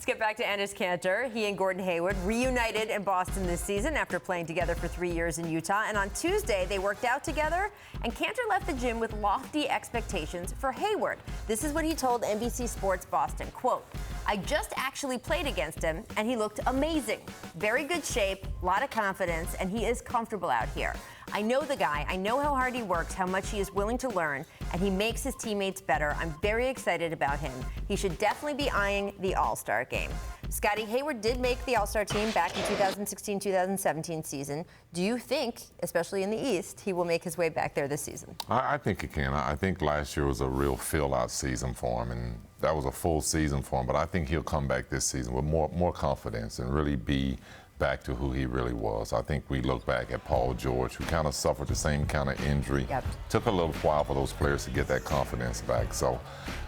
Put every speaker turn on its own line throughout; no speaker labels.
get back to Enes Kanter. He and Gordon Hayward reunited in Boston this season after playing together for 3 years in Utah. And on Tuesday, they worked out together, and Kanter left the gym with lofty expectations for Hayward. This is what he told NBC Sports Boston, quote, "I just actually played against him, and he looked amazing. Very good shape, a lot of confidence, and he is comfortable out here. I know the guy. I know how hard he works, how much he is willing to learn, and he makes his teammates better. I'm very excited about him. He should definitely be eyeing the All-Star game." Scottie, Hayward did make the All-Star team back in 2016-2017 season. Do you think, especially in the East, he will make his way back there this season?
I think he can. I think last year was a real fill-out season for him, and that was a full season for him. But I think he'll come back this season with more confidence and really be back to who he really was. I think we look back at Paul George, who kind of suffered the same kind of injury.
Yep.
Took a little while for those players to get that confidence back. So,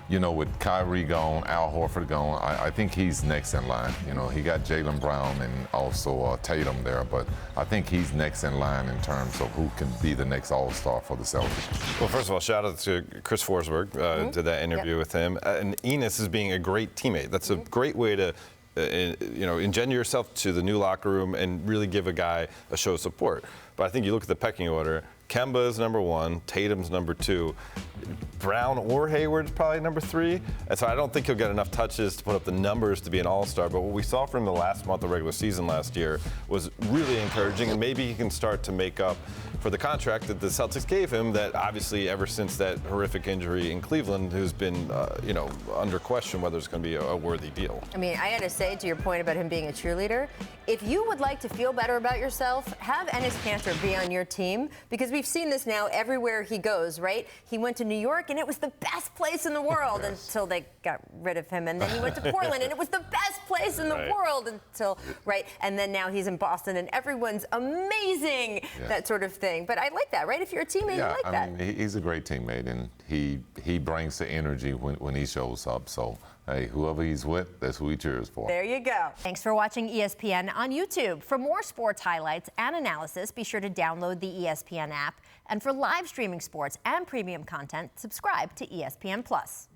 you know, with Kyrie gone, Al Horford gone, I think he's next in line. You know, he got Jaylen Brown and also Tatum there, but I think he's next in line in terms of who can be the next All-Star for the Celtics.
Well, first of all, shout out to Chris Forsberg, did that interview with him. And Enes is being a great teammate. That's a great way to engender yourself to the new locker room and really give a guy a show of support. But I think you look at the pecking order. Kemba is number 1, Tatum's number 2, Brown or Hayward's probably number 3. And so I don't think he'll get enough touches to put up the numbers to be an All-Star. But what we saw from the last month of regular season last year was really encouraging, and maybe he can start to make up for the contract that the Celtics gave him, that obviously ever since that horrific injury in Cleveland has been, under question whether it's going to be a worthy deal.
I mean, I got to say, to your point about him being a cheerleader, if you would like to feel better about yourself, have Enes Kanter be on your team, because we've seen this now everywhere he goes, right? He went to New York, and it was the best place in the world until they got rid of him. And then he went to Portland, and it was the best place in the world until, and then now he's in Boston, and everyone's amazing, that sort of thing. But I like that, right? If you're a teammate, you like that.
I mean, he's a great teammate, and he brings the energy when he shows up. So, hey, whoever he's with, that's who he cheers for.
There you go. Thanks for watching ESPN on YouTube. For more sports highlights and analysis, be sure to download the ESPN app. And for live streaming sports and premium content, subscribe to ESPN+.